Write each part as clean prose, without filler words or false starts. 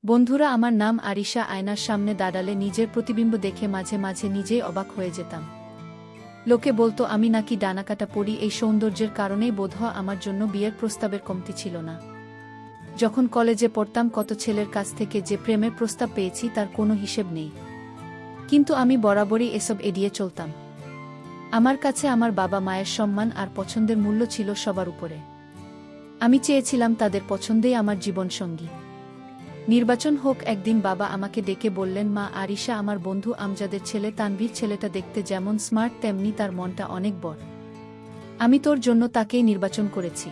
বন্ধুরা, আমার নাম আরিশা। আয়নার সামনে দাঁড়ালে নিজের প্রতিবিম্ব দেখে মাঝে মাঝে নিজেই অবাক হয়ে যেতাম। লোকে বলতো আমি নাকি ডানাকাটা পড়ি। এই সৌন্দর্যের কারণেই বোধহয় আমার জন্য বিয়ের প্রস্তাবের কমতি ছিল না। যখন কলেজে পড়তাম কত ছেলের কাছ থেকে যে প্রেমের প্রস্তাব পেয়েছি তার কোনো হিসেব নেই, কিন্তু আমি বরাবরই এসব এড়িয়ে চলতাম। আমার কাছে আমার বাবা মায়ের সম্মান আর পছন্দের মূল্য ছিল সবার উপরে। আমি চেয়েছিলাম তাদের পছন্দেই আমার জীবনসঙ্গী। নির্বাচন হোক একদিন বাবা আমাকে ডেকে বললেন, মা, আরিশা আমার বন্ধু আমজাদের ছেলে তানভীর, ছেলেটা দেখতে যেমন স্মার্ট তেমনি তার মনটা অনেক বড়। আমি তোর জন্য তাকেই নির্বাচন করেছি।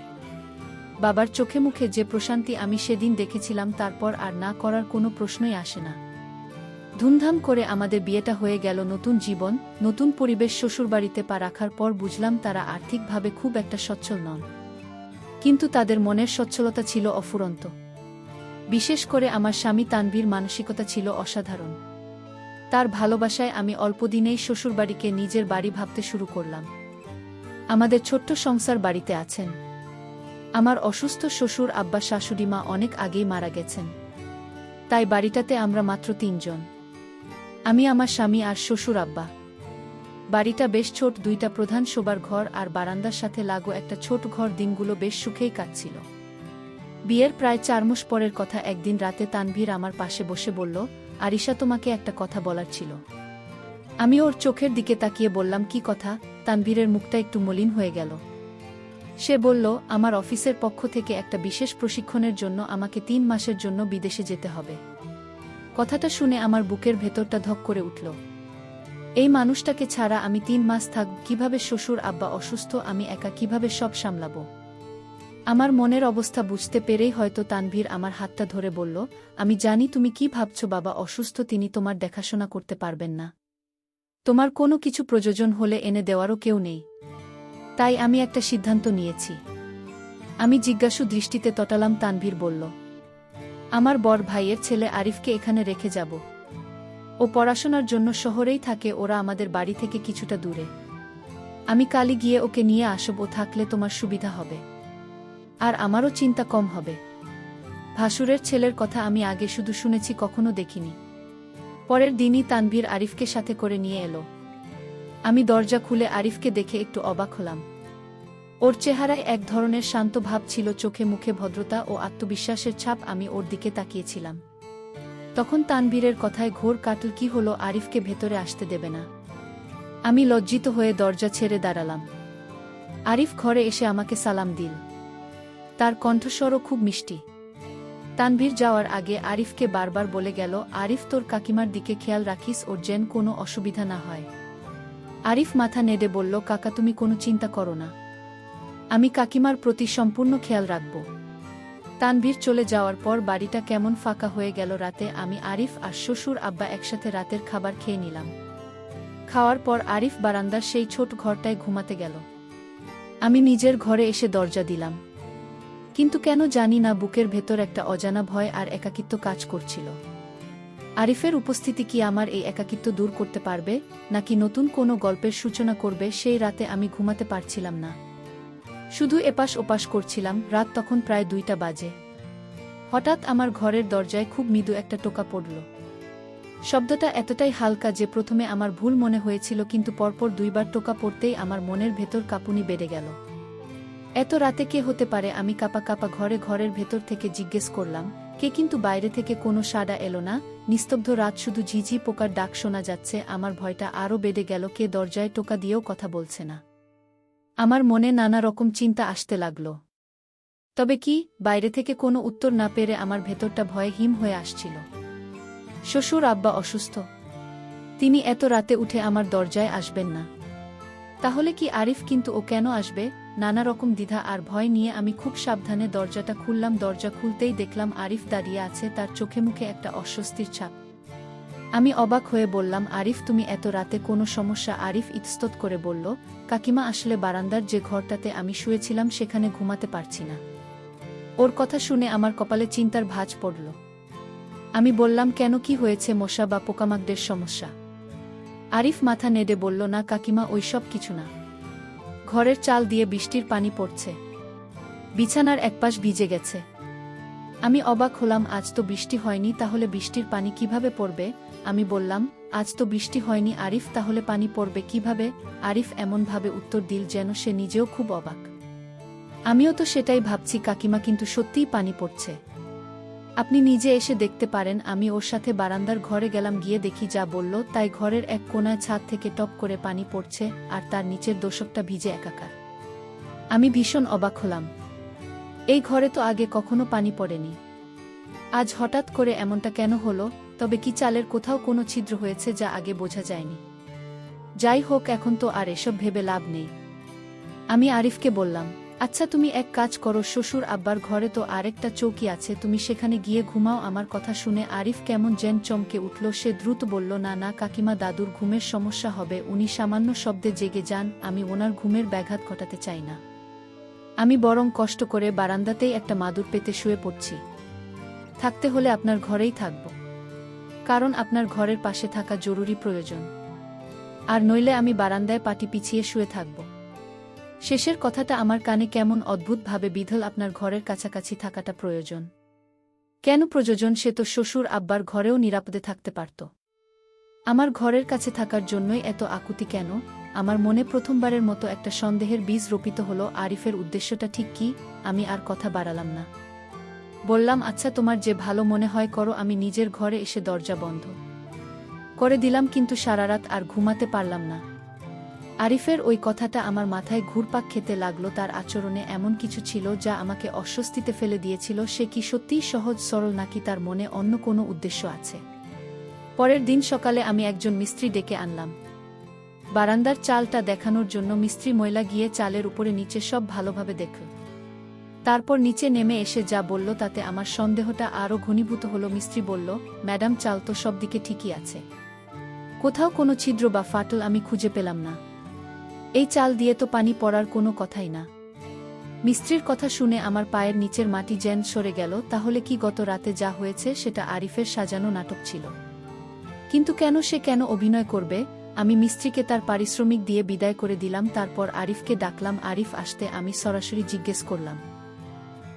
বাবার চোখে মুখে যে প্রশান্তি আমি সেদিন দেখেছিলাম, তারপর আর না করার কোনো প্রশ্নই আসে না। ধুমধাম করে আমাদের বিয়েটা হয়ে গেল। নতুন জীবন, নতুন পরিবেশ। শ্বশুরবাড়িতে পা রাখার পর বুঝলাম তারা আর্থিকভাবে খুব একটা সচ্ছল নন, কিন্তু তাদের মনের সচ্ছলতা ছিল অফুরন্ত। বিশেষ করে আমার স্বামী তানভীর মানসিকতা ছিল অসাধারণ। তার ভালোবাসায় আমি অল্পদিনেই শ্বশুরবাড়িকে নিজের বাড়ি ভাবতে শুরু করলাম। আমাদের ছোট্ট সংসার বাড়িতে আছেন। আমার অসুস্থ শ্বশুর আব্বা শাশুড়ি মা অনেক আগেই মারা গেছেন, তাই বাড়িটাতে আমরা মাত্র 3 জন, আমি, আমার স্বামী আর শ্বশুর আব্বা। বাড়িটা বেশ ছোট, 2টা প্রধান শোবার ঘর আর বারান্দার সাথে লাগো একটা ছোট ঘর। দিনগুলো বেশ সুখেই কাটছিল। বিয়ের প্রায় 4 মাস পরের কথা। একদিন রাতে তানভীর আমার পাশে বসে বলল, আরিশা, তোমাকে একটা কথা বলার ছিল। আমি ওর চোখের দিকে তাকিয়ে বললাম, কি কথা? তানভীরের মুখটা একটু মলিন হয়ে গেল। সে বলল, আমার অফিসের পক্ষ থেকে একটা বিশেষ প্রশিক্ষণের জন্য আমাকে 3 মাসের জন্য বিদেশে যেতে হবে। কথাটা শুনে আমার বুকের ভেতরটা ধক করে উঠল। এই মানুষটাকে ছাড়া আমি 3 মাস থাকব কিভাবে? শ্বশুর আব্বা অসুস্থ, আমি একা কিভাবে সব সামলাবো? আমার মনের অবস্থা বুঝতে পেরেই হয়তো তানভীর আমার হাতটা ধরে বলল, আমি জানি তুমি কি ভাবছো। বাবা অসুস্থ, তিনি তোমার দেখাশোনা করতে পারবেন না। তোমার কোনো কিছু প্রয়োজন হলে এনে দেওয়ারও কেউ নেই। তাই আমি একটা সিদ্ধান্ত নিয়েছি। আমি জিজ্ঞাসু দৃষ্টিতে তটালাম। তানভীর বলল, আমার বড় ভাইয়ের ছেলে আরিফকে এখানে রেখে যাব। ও পড়াশোনার জন্য শহরেই থাকে, ওরা আমাদের বাড়ি থেকে কিছুটা দূরে। আমি কালই গিয়ে ওকে নিয়ে আসব। ও থাকলে তোমার সুবিধা হবে, আর আমারও চিন্তা কম হবে। ভাসুরের ছেলের কথা আমি আগে শুধু শুনেছি, কখনো দেখিনি। পরের দিনই তানভীর আরিফকে সাথে করে নিয়ে এলো। আমি দরজা খুলে আরিফকে দেখে একটু অবাক হলাম। ওর চেহারায় এক ধরনের শান্ত ভাব ছিল, চোখে মুখে ভদ্রতা ও আত্মবিশ্বাসের ছাপ। আমি ওর দিকে তাকিয়েছিলাম। তখন তানভীরের কথায় ঘোর কাটল। কি হলো? আরিফকে ভেতরে আসতে দেবে না? আমি লজ্জিত হয়ে দরজা ছেড়ে দাঁড়ালাম। আরিফ ঘরে এসে আমাকে সালাম দিল। তার কণ্ঠস্বরও খুব মিষ্টি। তানভীর যাওয়ার আগে আরিফকে বারবার বলে গেল, আরিফ, তোর কাকিমার দিকে খেয়াল রাখিস, ওর যেন কোনো অসুবিধা না হয়। আরিফ মাথা নেড়ে বলল, কাকা, তুমি কোনো চিন্তা করো না, আমি কাকিমার প্রতি সম্পূর্ণ খেয়াল রাখব। তানভীর চলে যাওয়ার পর বাড়িটা কেমন ফাঁকা হয়ে গেল। রাতে আমি, আরিফ আর শ্বশুর আব্বা একসাথে রাতের খাবার খেয়ে নিলাম। খাওয়ার পর আরিফ বারান্দার সেই ছোট ঘরটায় ঘুমাতে গেল। আমি নিজের ঘরে এসে দরজা দিলাম, কিন্তু কেন জানি না বুকের ভেতর একটা অজানা ভয় আর একাকিত্ব কাজ করছিল। আরিফের উপস্থিতি কি আমার এই একাকিত্ব দূর করতে পারবে, নাকি নতুন কোনো গল্পের সূচনা করবে? সেই রাতে আমি ঘুমাতে পারছিলাম না, শুধু এপাশ ওপাশ করছিলাম। রাত তখন প্রায় 2টা বাজে। হঠাৎ আমার ঘরের দরজায় খুব মৃদু একটা টোকা পড়ল। শব্দটা এতটাই হালকা যে প্রথমে আমার ভুল মনে হয়েছিল, কিন্তু পরপর 2বার টোকা পড়তেই আমার মনের ভেতর কাঁপুনি বেড়ে গেল। এত রাতে কে হতে পারে? আমি কাঁপা কাঁপা ঘরের ভেতর থেকে জিজ্ঞেস করলাম, কে? কিন্তু বাইরে থেকে কোনো সাড়া এলো না। নিস্তব্ধ রাত, শুধু ঝিঝি পোকার ডাক শোনা যাচ্ছে। আমার ভয়টা আরও বেড়ে গেল। কে দরজায় টোকা দিয়েও কথা বলছে না? আমার মনে নানা রকম চিন্তা আসতে লাগল। তবে কি? বাইরে থেকে কোনো উত্তর না পেরে আমার ভেতরটা ভয়ে হিম হয়ে আসছিল। শ্বশুর আব্বা অসুস্থ, তিনি এত রাতে উঠে আমার দরজায় আসবেন না। তাহলে কি আরিফ? কিন্তু ও কেন আসবে? নানা রকম দ্বিধা আর ভয় নিয়ে আমি খুব সাবধানে দরজাটা খুললাম। দরজা খুলতেই দেখলাম আরিফ দাঁড়িয়ে আছে, তার চোখে মুখে একটা অস্বস্তির ছাপ। আমি অবাক হয়ে বললাম, আরিফ, তুমি এত রাতে কোনো সমস্যা? আরিফ ইতস্তত করে বলল, কাকিমা, আসলে বারান্দার যে ঘরটাতে আমি শুয়েছিলাম সেখানে ঘুমাতে পারছি না। ওর কথা শুনে আমার কপালে চিন্তার ভাঁজ পড়ল। আমি বললাম, কেন, কি হয়েছে? মশা বা পোকামাকড়ের সমস্যা? আরিফ মাথা নেড়ে বলল, না কাকিমা, ওইসব কিছু না। ঘরের চাল দিয়ে বৃষ্টির পানি পড়ছে, বিছানার একপাশ ভিজে গেছে। আমি অবাক হলাম, আজ তো বৃষ্টি হয়নি, তাহলে বৃষ্টির পানি কিভাবে পড়বে? আমি বললাম, আজ তো বৃষ্টি হয়নি আরিফ, তাহলে পানি পড়বে কিভাবে? আরিফ এমনভাবে উত্তর দিল যেন সে নিজেও খুব অবাক। আমিও তো সেটাই ভাবছি কাকিমা, কিন্তু সত্যিই পানি পড়ছে। আপনি নিজে এসে দেখতে পারেন। আমি ওর সাথে বারান্দার ঘরে গেলাম, গিয়ে দেখি যা বলল তাই, ঘরের এক কোণায় ছাদ থেকে টপ করে পানি পড়ছে, আর তার নিচের দোসকটা ভিজে একাকার। আমি ভীষণ অবাক হলাম। এই ঘরে তো আগে কখনো পানি পড়েনি, আজ হঠাৎ করে এমনটা কেন হলো? তবে কি চালের কোথাও কোনো ছিদ্র হয়েছে যা আগে বোঝা যায়নি? যাই হোক, এখন তো আর এসব ভেবে লাভ নেই। আমি আরিফকে বললাম, আচ্ছা তুমি এক কাজ করো, শ্বশুর আব্বার ঘরে তো আরেকটা চৌকি আছে, তুমি সেখানে গিয়ে ঘুমাও। আমার কথা শুনে আরিফ কেমন যেন চমকে উঠল। সে দ্রুত বলল, না না কাকিমা, দাদুর ঘুমের সমস্যা হবে, উনি সামান্য শব্দে জেগে যান, আমি ওনার ঘুমের ব্যাঘাত ঘটাতে চাই না। আমি বরং কষ্ট করে বারান্দাতেই একটা মাদুর পেতে শুয়ে পড়ছি। থাকতে হলে আপনার ঘরেই থাকব, কারণ আপনার ঘরের পাশে থাকা জরুরি প্রয়োজন, আর নইলে আমি বারান্দায় পাটি পিছিয়ে শুয়ে থাকব। শেষের কথাটা আমার কানে কেমন অদ্ভুতভাবে বিধল। আপনার ঘরের কাছাকাছি থাকাটা প্রয়োজন? কেন প্রয়োজন? সে তো শ্বশুর আব্বার ঘরেও নিরাপদে থাকতে পারত। আমার ঘরের কাছে থাকার জন্যই এত আকুতি কেন? আমার মনে প্রথমবারের মতো একটা সন্দেহের বীজ রোপিত হলো। আরিফের উদ্দেশ্যটা ঠিক কি? আমি আর কথা বাড়ালাম না। বললাম, আচ্ছা তোমার যে ভালো মনে হয় করো। আমি নিজের ঘরে এসে দরজা বন্ধ করে দিলাম, কিন্তু সারারাত আর ঘুমাতে পারলাম না। আরিফের ওই কথাটা আমার মাথায় ঘুরপাক খেতে লাগলো। তার আচরণে এমন কিছু ছিল যা আমাকে অস্বস্তিতে ফেলে দিয়েছিল। সে কি সত্যিই সহজ সরল, নাকি তার মনে অন্য কোনো উদ্দেশ্য আছে? পরের দিন সকালে আমি একজন মিস্ত্রি ডেকে আনলাম বারান্দার চালটা দেখানোর জন্য। মিস্ত্রি ময়লা গিয়ে চালের উপরে নিচে সব ভালোভাবে দেখল, তারপর নিচে নেমে এসে যা বলল তাতে আমার সন্দেহটা আরও ঘনীভূত হলো। মিস্ত্রি বলল, ম্যাডাম, চাল তো সব দিকে ঠিকই আছে, কোথাও কোনো ছিদ্র বা ফাটল আমি খুঁজে পেলাম না। এই চাল দিয়ে তো পানি পড়ার কোনো কথাই না। মিস্ত্রির কথা শুনে আমার পায়ের নিচের মাটি যেন সরে গেল। তাহলে কি গত রাতে যা হয়েছে সেটা আরিফের সাজানো নাটক ছিল? কিন্তু সে কেন অভিনয় করবে? আমি মিস্ত্রিকে তার পারিশ্রমিক দিয়ে বিদায় করে দিলাম। তারপর আরিফকে ডাকলাম। আরিফ আসতে আমি সরাসরি জিজ্ঞেস করলাম,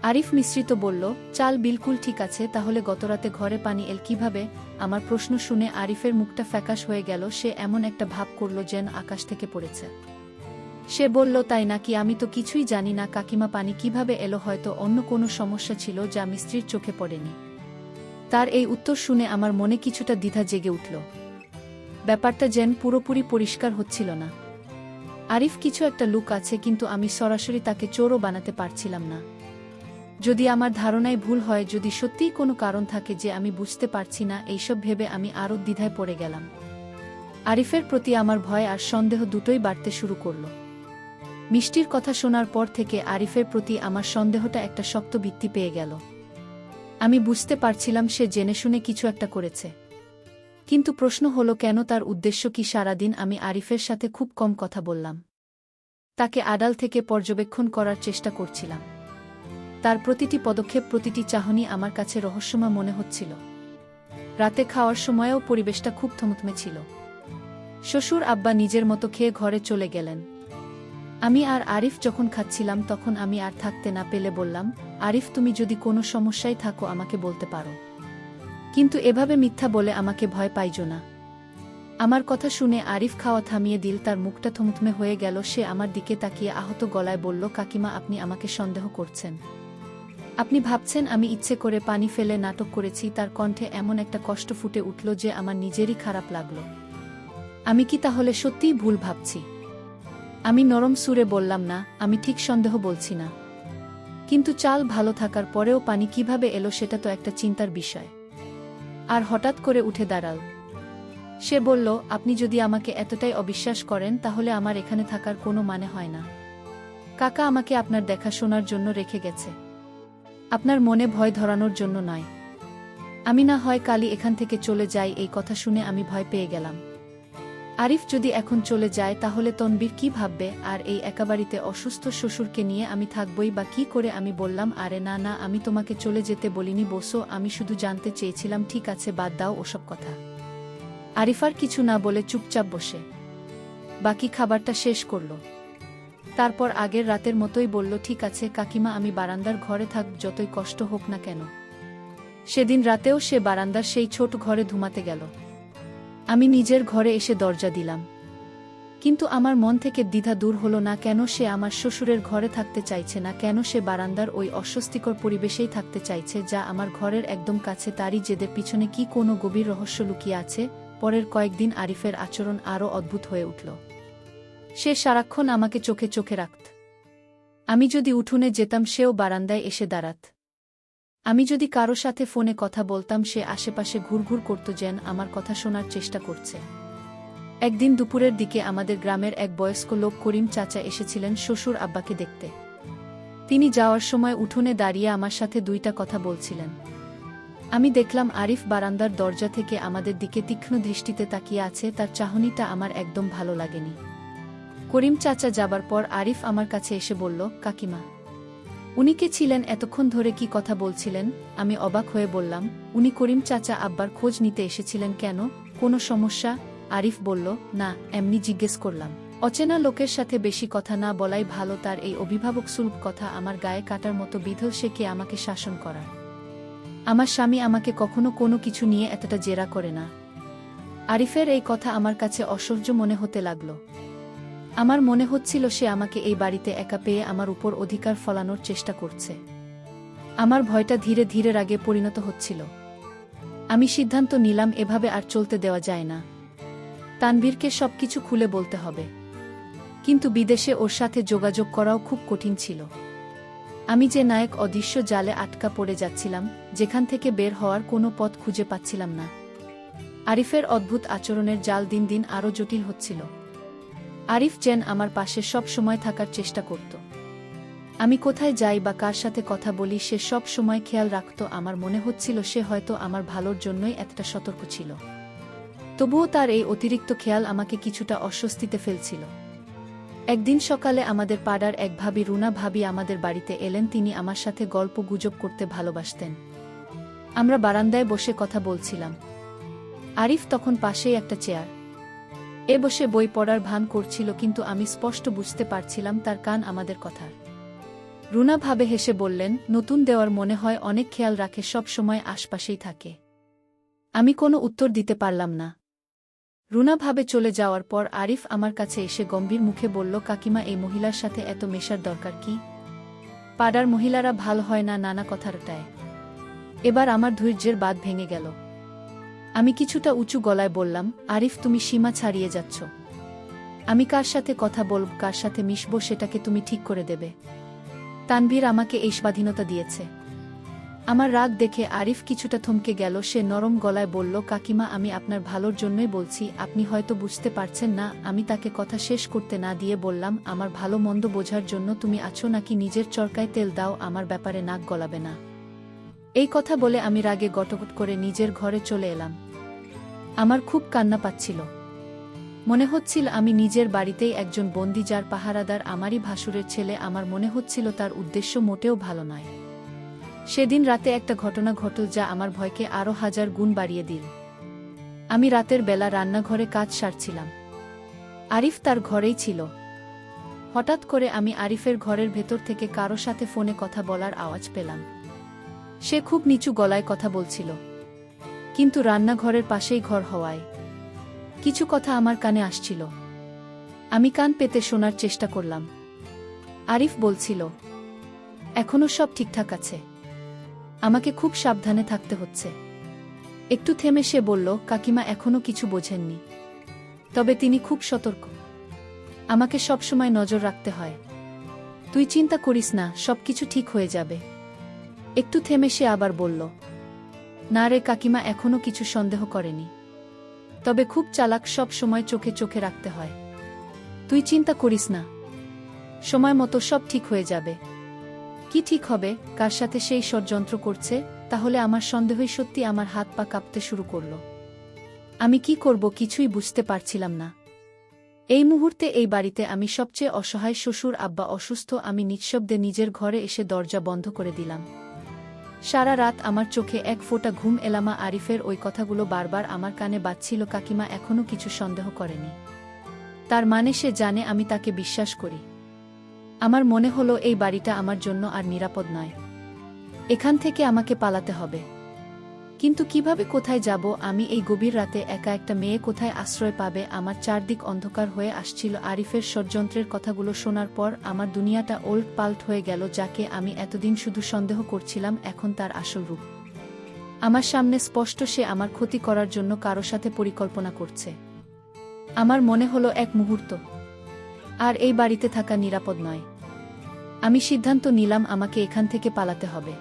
আরিফ, মিস্ত্রি তো বলল চাল বিলকুল ঠিক আছে, তাহলে গতরাতে ঘরে পানি এল কিভাবে? আমার প্রশ্ন শুনে আরিফের মুখটা ফ্যাকাশ হয়ে গেল। সে এমন একটা ভাব করল যেন আকাশ থেকে পড়েছে। সে বলল, তাই নাকি? আমি তো কিছুই জানি না কাকিমা, পানি কিভাবে এলো? হয়তো অন্য কোনো সমস্যা ছিল যা মিস্ত্রির চোখে পড়েনি। তার এই উত্তর শুনে আমার মনে কিছুটা দ্বিধা জেগে উঠল। ব্যাপারটা যেন পুরোপুরি পরিষ্কার হচ্ছিল না। আরিফ কিছু একটা লুক আছে, কিন্তু আমি সরাসরি তাকে চোরও বানাতে পারছিলাম না। যদি আমার ধারণায় ভুল হয়, যদি সত্যিই কোনো কারণ থাকে যে আমি বুঝতে পারছি না, এইসব ভেবে আমি আরও দ্বিধায় পড়ে গেলাম। আরিফের প্রতি আমার ভয় আর সন্দেহ দুটোই বাড়তে শুরু করল। মিষ্টির কথা শোনার পর থেকে আরিফের প্রতি আমার সন্দেহটা একটা শক্ত ভিত্তি পেয়ে গেল। আমি বুঝতে পারছিলাম সে জেনে শুনে কিছু একটা করেছে, কিন্তু প্রশ্ন হলো কেন? তার উদ্দেশ্য কি? সারাদিন আমি আরিফের সাথে খুব কম কথা বললাম, তাকে আড়াল থেকে পর্যবেক্ষণ করার চেষ্টা করছিলাম। তার প্রতিটি পদক্ষেপ, প্রতিটি চাহনি আমার কাছে রহস্যময় মনে হচ্ছিল। রাতে খাওয়ার সময়েও পরিবেশটা খুব থমথমে ছিল। শ্বশুর আব্বা নিজের মতো খেয়ে ঘরে চলে গেলেন। আমি আর আরিফ যখন খাচ্ছিলাম, তখন আমি আর থাকতে না পেলে বললাম, আরিফ, তুমি যদি কোনো সমস্যায় থাকো আমাকে বলতে পারো, কিন্তু এভাবে মিথ্যা বলে আমাকে ভয় পাইজো না। আমার কথা শুনে আরিফ খাওয়া থামিয়ে দিল। তার মুখটা থমথমে হয়ে গেল। সে আমার দিকে তাকিয়ে আহত গলায় বলল, কাকিমা, আপনি আমাকে সন্দেহ করছেন? আপনি ভাবছেন আমি ইচ্ছে করে পানি ফেলে নাটক করেছি? তার কণ্ঠে এমন একটা কষ্ট ফুটে উঠল যে আমার নিজেরই খারাপ লাগল। আমি কি তাহলে সত্যিই ভুল ভাবছি? আমি নরম সুরে বললাম, না, আমি ঠিক সন্দেহ বলছি না, কিন্তু চাল ভালো থাকার পরেও পানি কিভাবে এলো সেটা তো একটা চিন্তার বিষয়। আর হঠাৎ করে উঠে দাঁড়াল। সে বলল, আপনি যদি আমাকে এতটাই অবিশ্বাস করেন, তাহলে আমার এখানে থাকার কোনো মানে হয় না। কাকা আমাকে আপনার দেখাশোনার জন্য রেখে গেছে, আপনার মনে ভয় ধরানোর জন্য নয়। আমি না হয় কালই এখান থেকে চলে যাই। এই কথা শুনে আমি ভয় পেয়ে গেলাম। আরিফ যদি এখন চলে যায় তাহলে তনবীর কি ভাববে? আর এই একাবাড়িতে অসুস্থ শ্বশুরকে নিয়ে আমি থাকবই বা কি করে? আমি বললাম, আরে না না, আমি তোমাকে চলে যেতে বলিনি বসো, আমি শুধু জানতে চেয়েছিলাম। ঠিক আছে, বাদ দাও ওসব কথা। আরিফ আর কিছু না বলে চুপচাপ বসে বাকি খাবারটা শেষ করল। তারপর আগের রাতের মতোই বলল, ঠিক আছে কাকিমা, আমি বারান্দার ঘরে থাকব, যতই কষ্ট হোক না কেন। সেদিন রাতেও সে বারান্দার সেই ছোট ঘরে ঘুমাতে গেল। আমি নিজের ঘরে এসে দরজা দিলাম। কিন্তু আমার মন থেকে দ্বিধা দূর হলো না। কেন সে আমার শ্বশুরের ঘরে থাকতে চাইছে না? কেন সে বারান্দার ওই অস্বস্তিকর পরিবেশেই থাকতে চাইছে, যা আমার ঘরের একদম কাছে? তারই জেদের পিছনে কি কোনো গভীর রহস্য লুকিয়ে আছে? পরের কয়েকদিন আরিফের আচরণ আরও অদ্ভুত হয়ে উঠল। সে সারাক্ষণ আমাকে চোখে চোখে রাখত। আমি যদি উঠোনে যেতাম, সেও বারান্দায় এসে দাঁড়াত। আমি যদি কারো সাথে ফোনে কথা বলতাম, সে আশেপাশে ঘুরঘুর করত, যেন আমার কথা শোনার চেষ্টা করছে। একদিন দুপুরের দিকে আমাদের গ্রামের এক বয়স্ক লোক করিম চাচা এসেছিলেন শ্বশুর আব্বাকে দেখতে। তিনি যাওয়ার সময় উঠোনে দাঁড়িয়ে আমার সাথে দুইটা কথা বলছিলেন। আমি দেখলাম আরিফ বারান্দার দরজা থেকে আমাদের দিকে তীক্ষ্ণ দৃষ্টিতে তাকিয়ে আছে। তার চাহনিটা আমার একদম ভালো লাগেনি। করিম চাচা যাবার পর আরিফ আমার কাছে এসে বলল, কাকিমা, উনি কে ছিলেন? এতক্ষণ ধরে কি কথা বলছিলেন? আমি অবাক হয়ে বললাম, উনি করিম চাচা আব্বার খোঁজ নিতে এসেছিলেন। কেন, কোনো সমস্যা? আরিফ বলল, না, এমনি জিজ্ঞেস করলাম। অচেনা লোকের সাথে বেশি কথা না বলাই ভালো। তার এই অভিভাবক সুলভ কথা আমার গায়ে কাটার মতো বিঁধল। সে কে আমাকে শাসন করার? আমার স্বামী আমাকে কখনো কোনো কিছু নিয়ে এতটা জেরা করে না। আরিফের এই কথা আমার কাছে অসহ্য মনে হতে লাগল। আমার মনে হচ্ছিল সে আমাকে এই বাড়িতে একা পেয়ে আমার উপর অধিকার ফলানোর চেষ্টা করছে। আমার ভয়টা ধীরে ধীরে রাগে পরিণত হচ্ছিল। আমি সিদ্ধান্ত নিলাম, এভাবে আর চলতে দেওয়া যায় না। তানভীরকে সবকিছু খুলে বলতে হবে। কিন্তু বিদেশে ওর সাথে যোগাযোগ করাও খুব কঠিন ছিল। আমি যে নায়ক অদৃশ্য জালে আটকা পড়ে যাচ্ছিলাম, যেখান থেকে বের হওয়ার কোনো পথ খুঁজে পাচ্ছিলাম না। আরিফের অদ্ভুত আচরণের জাল দিন দিন আরও জটিল হচ্ছিল। আরিফ যেন আমার পাশে সব সময় থাকার চেষ্টা করত। আমি কোথায় যাই বা কার সাথে কথা বলি, সে সব সময় খেয়াল রাখত। আমার মনে হচ্ছিল সে হয়তো আমার ভালোর জন্যই এতটা সতর্ক ছিল। তবুও তার এই অতিরিক্ত খেয়াল আমাকে কিছুটা অস্বস্তিতে ফেলছিল। একদিন সকালে আমাদের পাড়ার এক ভাবি, রুনা ভাবি, আমাদের বাড়িতে এলেন। তিনি আমার সাথে গল্প গুজব করতে ভালোবাসতেন। আমরা বারান্দায় বসে কথা বলছিলাম। আরিফ তখন পাশেই একটা চেয়ার বসে বই পড়ার ভান করছিল, কিন্তু আমি স্পষ্ট বুঝতে পারছিলাম তার কান আমাদের কথার। রুনা ভাবে হেসে বললেন, নতুন দেওয়ার মনে হয় অনেক খেয়াল রাখে, সব সময় আশপাশেই থাকে। আমি কোনো উত্তর দিতে পারলাম না। রুনা ভাবে চলে যাওয়ার পর আরিফ আমার কাছে এসে গম্ভীর মুখে বলল, কাকিমা, এই মহিলার সাথে এত মেশার দরকার কি? পাড়ার মহিলারা ভালো হয় না নানা কথাটায়। এবার আমার ধৈর্যের বাঁধ ভেঙে গেল। আমি কিছুটা উঁচু গলায় বললাম, আরিফ, তুমি সীমা ছাড়িয়ে যাচ্ছ। আমি কার সাথে কথা বলব, কার সাথে মিশব, সেটাকে তুমি ঠিক করে দেবে। তানভীর আমাকে এই স্বাধীনতা দিয়েছে। আমার রাগ দেখে আরিফ কিছুটা থমকে গেল। সে নরম গলায় বলল, কাকিমা, আমি আপনার ভালোর জন্যই বলছি, আপনি হয়তো বুঝতে পারছেন না। আমি তাকে কথা শেষ করতে না দিয়ে বললাম, আমার ভালো মন্দ বোঝার জন্য তুমি আছো নাকি নিজের চরকায় তেল দাও, আমার ব্যাপারে নাক গলাবে না। এই কথা বলে আমি রাগে গটগট করে নিজের ঘরে চলে এলাম। আমার খুব কান্না পাচ্ছিল। মনে হচ্ছিল আমি নিজের বাড়িতেই একজন বন্দী, যার পাহারাদার আমারই ভাসুরের ছেলে। আমার মনে হচ্ছিল তার উদ্দেশ্য মোটেও ভালো নয়। সেদিন রাতে একটা ঘটনা ঘটল যা আমার ভয়কে আরও 1000 গুণ বাড়িয়ে দিল। আমি রাতের বেলা রান্নাঘরে কাজ সারছিলাম। আরিফ তার ঘরেই ছিল। হঠাৎ করে আমি আরিফের ঘরের ভেতর থেকে কারো সাথে ফোনে কথা বলার আওয়াজ পেলাম। সে খুব নিচু গলায় কথা বলছিল, কিন্তু রান্নাঘরের পাশেই ঘর হওয়ায় কিছু কথা আমার কানে আসছিল। আমি কান পেতে শোনার চেষ্টা করলাম। আরিফ বলছিল, এখনো সব ঠিকঠাক আছে, আমাকে খুব সাবধানে থাকতে হচ্ছে। একটু থেমে সে বলল, কাকিমা এখনো কিছু বোঝেননি, তবে তিনি খুব সতর্ক। আমাকে সবসময় নজর রাখতে হয়। তুই চিন্তা করিস না, সবকিছু ঠিক হয়ে যাবে। একটু থেমে সে আবার বলল, না রে কাকিমা, এখনো কিছু সন্দেহ করেনি, তবে খুব চালাক, সব সময় চোখে চোখে রাখতে হয়। তুই চিন্তা করিস না, সময় মতো সব ঠিক হয়ে যাবে। কি ঠিক হবে? কার সাথে সেই ষড়যন্ত্র করছে? তাহলে আমার সন্দেহই সত্যি। আমার হাত পা কাঁপতে শুরু করল। আমি কি করব কিছুই বুঝতে পারছিলাম না। এই মুহূর্তে এই বাড়িতে আমি সবচেয়ে অসহায়। শ্বশুর আব্বা অসুস্থ। আমি নিঃশব্দে নিজের ঘরে এসে দরজা বন্ধ করে দিলাম। সারা রাত আমার চোখে এক ফোঁটা ঘুম এলামা। আরিফের ওই কথাগুলো বারবার আমার কানে বাজছিল, কাকিমা এখনো কিছু সন্দেহ করেনি। তার মানে সে জানে আমি তাকে বিশ্বাস করি। আমার মনে হলো এই বাড়িটা আমার জন্য আর নিরাপদ নয়। এখান থেকে আমাকে পালাতে হবে। কিন্তু কিভাবে, কোথায় যাব আমি এই গভীর রাতে একা? একটা মেয়ে কোথায় আশ্রয় পাবে? আমার চারদিক অন্ধকার হয়ে আসছিল। আরিফের ষড়যন্ত্রের কথাগুলো শোনার পর আমার দুনিয়াটা ওল্ট পাল্ট হয়ে গেল। যাকে আমি এতদিন শুধু সন্দেহ করছিলাম, এখন তার আসল রূপ আমার সামনে স্পষ্ট। সে আমার ক্ষতি করার জন্য কারো সাথে পরিকল্পনা করছে। আমার মনে হলো এক মুহূর্ত আর এই বাড়িতে থাকা নিরাপদ নয়। আমি সিদ্ধান্ত নিলাম আমাকে এখান থেকে পালাতে হবে।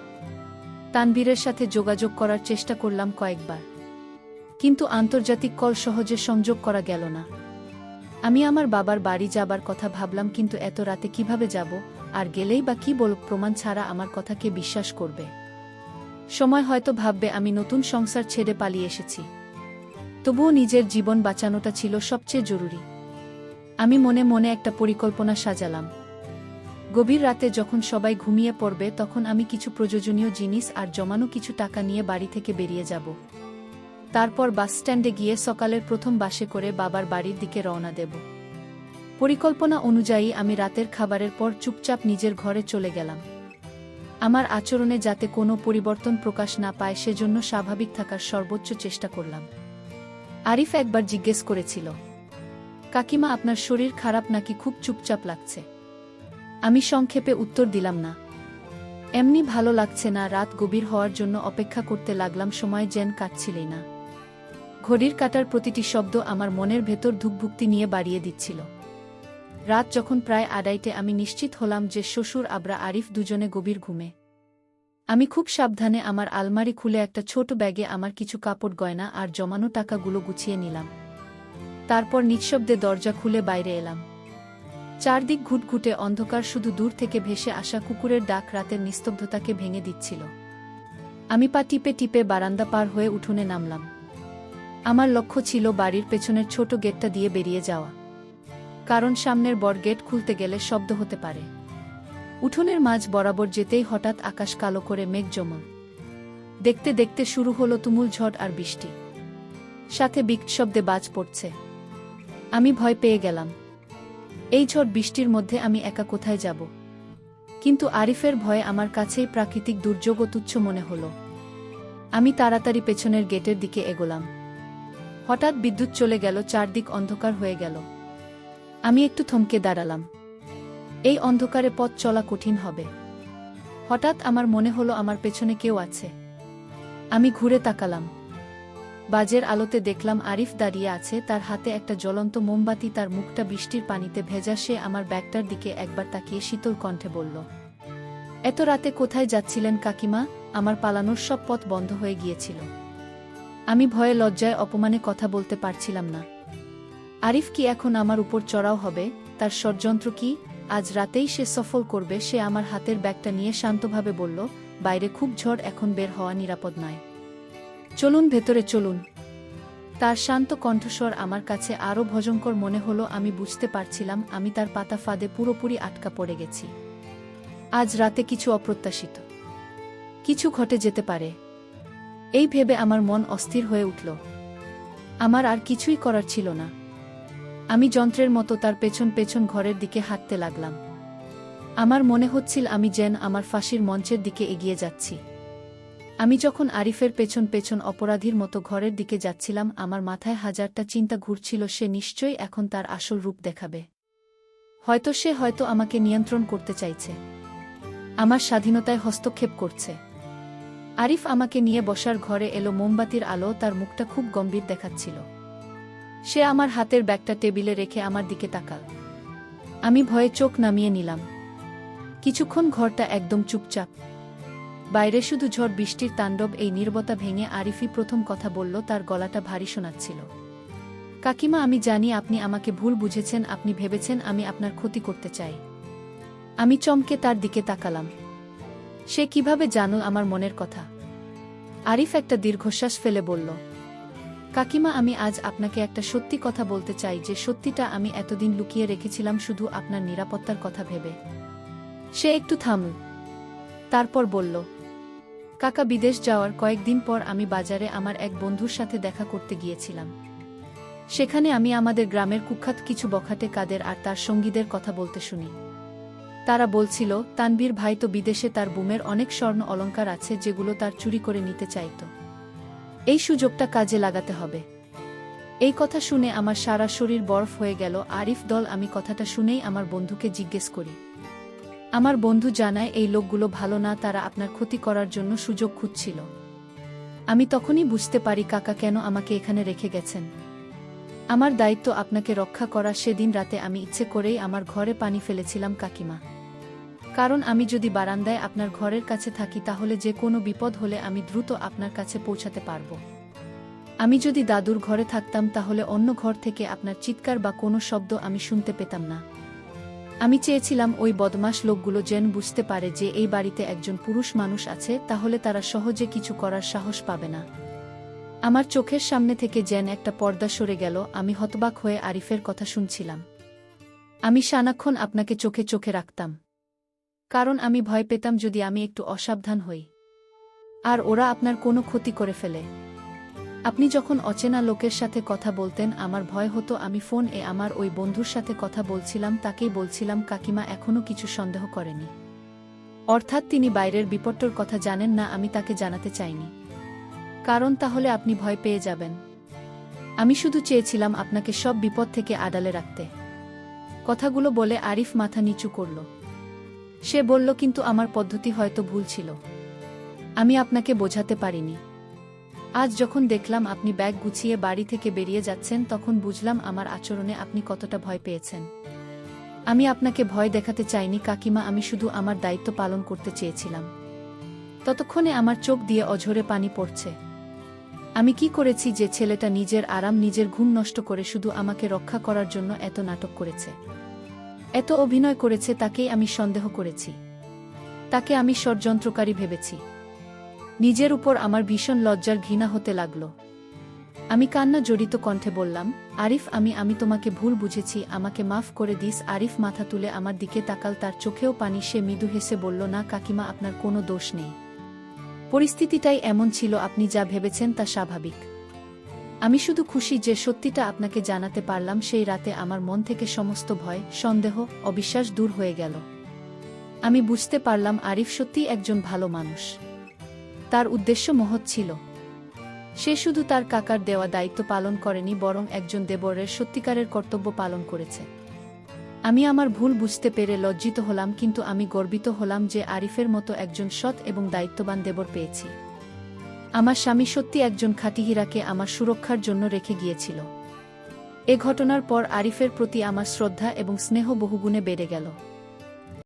তানবীরের সাথে যোগাযোগ করার চেষ্টা করলাম কয়েকবার, কিন্তু আন্তর্জাতিক কল সহজে সংযোগ করা গেল না। আমি আমার বাবার বাড়ি যাবার কথা ভাবলাম, কিন্তু এত রাতে কিভাবে যাব? আর গেলেই বা কি বলব? প্রমাণ ছাড়া আমার কথা কে বিশ্বাস করবে? সময় হয়তো ভাববে আমি নতুন সংসার ছেড়ে পালিয়ে এসেছি। তবুও নিজের জীবন বাঁচানোটা ছিল সবচেয়ে জরুরি। আমি মনে মনে একটা পরিকল্পনা সাজালাম। গভীর রাতে যখন সবাই ঘুমিয়ে পড়বে, তখন আমি কিছু প্রয়োজনীয় জিনিস আর জমানো কিছু টাকা নিয়ে বাড়ি থেকে বেরিয়ে যাব। তারপর বাস স্ট্যান্ডে গিয়ে সকালের প্রথম বাসে করে বাবার বাড়ির দিকে রওনা দেব। পরিকল্পনা অনুযায়ী আমি রাতের খাবারের পর চুপচাপ নিজের ঘরে চলে গেলাম। আমার আচরণে যাতে কোনো পরিবর্তন প্রকাশ না পায়, সেজন্য স্বাভাবিক থাকার সর্বোচ্চ চেষ্টা করলাম। আরিফ একবার জিজ্ঞেস করেছিল, কাকিমা আপনার শরীর খারাপ নাকি? খুব চুপচাপ লাগছে। আমি সংক্ষেপে উত্তর দিলাম, না, এমনি ভালো লাগছে না। রাত গভীর হওয়ার জন্য অপেক্ষা করতে লাগলাম, সময় যেন কাটছিলই না। ঘড়ির কাটার প্রতিটি শব্দ আমার মনের ভেতর ধুকভুক্তি নিয়ে বাড়িয়ে দিচ্ছিল। রাত যখন প্রায় আড়াইটে, আমি নিশ্চিত হলাম যে শ্বশুর আবরা আরিফ দুজনে গভীর ঘুমে। আমি খুব সাবধানে আমার আলমারি খুলে একটা ছোট ব্যাগে আমার কিছু কাপড়, গয়না আর জমানো টাকাগুলো গুছিয়ে নিলাম। তারপর নিঃশব্দে দরজা খুলে বাইরে এলাম। চারদিক ঘুটঘুটে অন্ধকার, শুধু দূর থেকে ভেসে আসা কুকুরের ডাক রাতের নিস্তব্ধতাকে ভেঙে দিচ্ছিল। আমি পা টিপে টিপে বারান্দা পার হয়ে উঠোনে নামলাম। আমার লক্ষ্য ছিল বাড়ির পেছনের ছোট গেটটা দিয়ে বেরিয়ে যাওয়া, কারণ সামনের বড় গেট খুলতে গেলে শব্দ হতে পারে। উঠোনের মাঝ বরাবর যেতেই হঠাৎ আকাশ কালো করে মেঘ জমল। দেখতে দেখতে শুরু হলো তুমুল ঝড় আর বৃষ্টি, সাথে বিকট শব্দে বাজ পড়ছে। আমি ভয় পেয়ে গেলাম। এই ঝড় বৃষ্টির মধ্যে আমি একা কোথায় যাব? কিন্তু আরিফের ভয় আমার কাছেই প্রাকৃতিক দুর্যোগ ও তুচ্ছ মনে হলো। আমি তাড়াতাড়ি পেছনের গেটের দিকে এগোলাম। হঠাৎ বিদ্যুৎ চলে গেল, চারদিক অন্ধকার হয়ে গেল। আমি একটু থমকে দাঁড়ালাম। এই অন্ধকারে পথ চলা কঠিন হবে। হঠাৎ আমার মনে হলো আমার পেছনে কেউ আছে। আমি ঘুরে তাকালাম। বাজের আলোতে দেখলাম আরিফ দাঁড়িয়ে আছে, তার হাতে একটা জ্বলন্ত মোমবাতি, তার মুখটা বৃষ্টির পানিতে ভেজা। সে আমার ব্যাগটার দিকে একবার তাকিয়ে শীতল কণ্ঠে বলল, এত রাতে কোথায় যাচ্ছিলেন কাকিমা? আমার পালানোর সব পথ বন্ধ হয়ে গিয়েছিল। আমি ভয়ে লজ্জায় অপমানে কথা বলতে পারছিলাম না। আরিফ কি এখন আমার উপর চড়াও হবে? তার ষড়যন্ত্র কি? আজ রাতেই সে সফল করবে। সে আমার হাতের ব্যাগটা নিয়ে শান্তভাবে বলল, বাইরে খুব ঝড়, এখন বের হওয়া নিরাপদ নয়। চলুন ভেতরে চলুন। তার শান্ত কণ্ঠস্বর আমার কাছে আরও ভয়ঙ্কর মনে হলো। আমি বুঝতে পারছিলাম আমি তার পাতা ফাঁদে পুরোপুরি আটকা পড়ে গেছি। আজ রাতে কিছু অপ্রত্যাশিত কিছু ঘটে যেতে পারে, এই ভেবে আমার মন অস্থির হয়ে উঠল। আমার আর কিছুই করার ছিল না। আমি যন্ত্রের মতো তার পেছন পেছন ঘরের দিকে হাঁটতে লাগলাম। আমার মনে হচ্ছিল আমি যেন আমার ফাঁসির মঞ্চের দিকে এগিয়ে যাচ্ছি। আমি যখন আরিফের পেছন পেছন অপরাধীর মতো ঘরের দিকে যাচ্ছিলাম, আমার মাথায় হাজারটা চিন্তা ঘুরছিল। সে নিশ্চয়ই এখন তার আসল রূপ দেখাবে। হয়তো আমাকে নিয়ন্ত্রণ করতে চাইছে, আমার স্বাধীনতায় হস্তক্ষেপ করছে। আরিফ আমাকে নিয়ে বসার ঘরে এলো। মোমবাতির আলো তার মুখটা খুব গম্ভীর দেখাচ্ছিল। সে আমার হাতের ব্যাগটা টেবিলে রেখে আমার দিকে তাকাল। আমি ভয়ে চোখ নামিয়ে নিলাম। কিছুক্ষণ ঘরটা একদম চুপচাপ। বাইরে শুধু ঝড় বৃষ্টির তাণ্ডব। এই নীরবতা ভেঙে আরিফই প্রথম কথা বলল, তার গলাটা ভারী শোনাচ্ছিল, কাকিমা, আমি জানি আপনি আমাকে ভুল বুঝেছেন। আপনি ভেবেছেন আমি আপনার ক্ষতি করতে চাই। আমি চমকে তার দিকে তাকালাম। সে কিভাবে জানল আমার মনের কথা? আরিফ একটা দীর্ঘশ্বাস ফেলে বলল, কাকিমা, আমি আজ আপনাকে একটা সত্যি কথা বলতে চাই, যে সত্যিটা আমি এতদিন লুকিয়ে রেখেছিলাম শুধু আপনার নিরাপত্তার কথা ভেবে। সে একটু থামল, তারপর বলল, কাকা বিদেশ যাওয়ার কয়েকদিন পর আমি বাজারে আমার এক বন্ধুর সাথে দেখা করতে গিয়েছিলাম। সেখানে আমি আমাদের গ্রামের কুখ্যাত কিছু বখাটে কাদের আর তার সঙ্গীদের কথা বলতে শুনি। তারা বলছিল তানবীর ভাই তো বিদেশে, তার বুমের অনেক স্বর্ণ অলংকার আছে যেগুলো তার চুরি করে নিতে চাইত। এই সুযোগটা কাজে লাগাতে হবে। এই কথা শুনে আমার সারা শরীর বরফ হয়ে গেল। আরিফ দল, আমি কথাটা শুনেই আমার বন্ধুকে জিজ্ঞেস করি। আমার বন্ধু জানায় এই লোকগুলো ভালো না, তারা আপনার ক্ষতি করার জন্য সুযোগ খুঁজছিল। আমি তখনই বুঝতে পারি কাকা কেন আমাকে এখানে রেখে গেছেন। আমার দায়িত্ব আপনাকে রক্ষা করা। সেদিন রাতে আমি ইচ্ছে করেই আমার ঘরে পানি ফেলেছিলাম কাকিমা, কারণ আমি যদি বারান্দায় আপনার ঘরের কাছে থাকি তাহলে যে কোনো বিপদ হলে আমি দ্রুত আপনার কাছে পৌঁছাতে পারব। আমি যদি দাদুর ঘরে থাকতাম তাহলে অন্য ঘর থেকে আপনার চিৎকার বা কোনো শব্দ আমি শুনতে পেতাম না। আমি চেয়েছিলাম ওই বদমাশ লোকগুলো যেন বুঝতে পারে যে এই বাড়িতে একজন পুরুষ মানুষ আছে, তাহলে তারা সহজে কিছু করার সাহস পাবে না। আমার চোখের সামনে থেকে যেন একটা পর্দা সরে গেল। আমি হতবাক হয়ে আরিফের কথা শুনছিলাম। আমি সারাক্ষণ আপনাকে চোখে চোখে রাখতাম, কারণ আমি ভয় পেতাম যদি আমি একটু অসাবধান হই আর ওরা আপনার কোনো ক্ষতি করে ফেলে। আপনি যখন অচেনা লোকের সাথে কথা বলতেন আমার ভয় হতো। আমি ফোনে আমার ওই বন্ধুর সাথে কথা বলছিলাম, তাকেই বলছিলাম কাকিমা এখনও কিছু সন্দেহ করেনি, অর্থাৎ তিনি বাইরের বিপত্তির কথা জানেন না। আমি তাকে জানাতে চাইনি, কারণ তাহলে আপনি ভয় পেয়ে যাবেন। আমি শুধু চেয়েছিলাম আপনাকে সব বিপদ থেকে আড়ালে রাখতে। কথাগুলো বলে আরিফ মাথা নিচু করল। সে বলল, কিন্তু আমার পদ্ধতি হয়তো ভুল ছিল, আমি আপনাকে বোঝাতে পারিনি। আজ যখন দেখলাম আপনি ব্যাগ গুছিয়ে বাড়ি থেকে বেরিয়ে যাচ্ছেন তখন বুঝলাম আমার আচরণে আপনি কতটা ভয় পেয়েছেন। আমি আপনাকে ভয় দেখাতে চাইনি কাকিমা, আমি শুধু আমার দায়িত্ব পালন করতে চেয়েছিলাম। ততক্ষণে আমার চোখ দিয়ে অঝরে পানি পড়ছে। আমি কি করেছি যে ছেলেটা নিজের আরাম, নিজের ঘুম নষ্ট করে শুধু আমাকে রক্ষা করার জন্য এত নাটক করেছে, এত অভিনয় করেছে? তাকেই আমি সন্দেহ করেছি, তাকে আমি ষড়যন্ত্রকারী ভেবেছি। নিজের উপর আমার ভীষণ লজ্জার ঘৃণা হতে লাগল। আমি কান্না জড়িত কণ্ঠে বললাম, আরিফ আমি তোমাকে ভুল বুঝেছি, আমাকে মাফ করে দিস। আরিফ মাথা তুলে আমার দিকে তাকাল, তার চোখেও পানি। সে মৃদু হেসে বলল, না কাকিমা, আপনার কোনো দোষ নেই। পরিস্থিতিটাই এমন ছিল, আপনি যা ভেবেছেন তা স্বাভাবিক। আমি শুধু খুশি যে সত্যিটা আপনাকে জানাতে পারলাম। সেই রাতে আমার মন থেকে সমস্ত ভয়, সন্দেহ, অবিশ্বাস দূর হয়ে গেল। আমি বুঝতে পারলাম আরিফ সত্যিই একজন ভালো মানুষ। তার উদ্দেশ্য মহৎ ছিল। সে শুধু তার কাকার দেওয়া দায়িত্ব পালন করেনি, বরং একজন দেবরের সত্যিকারের কর্তব্য পালন করেছে। আমি আমার ভুল বুঝতে পেরে লজ্জিত হলাম, কিন্তু আমি গর্বিত হলাম যে আরিফের মতো একজন সৎ এবং দায়িত্ববান দেবর পেয়েছি। আমার স্বামী সত্যি একজন খাঁটি হীরাকে আমার সুরক্ষার জন্য রেখে গিয়েছিল। এ ঘটনার পর আরিফের প্রতি আমার শ্রদ্ধা এবং স্নেহ বহুগুণে বেড়ে গেল।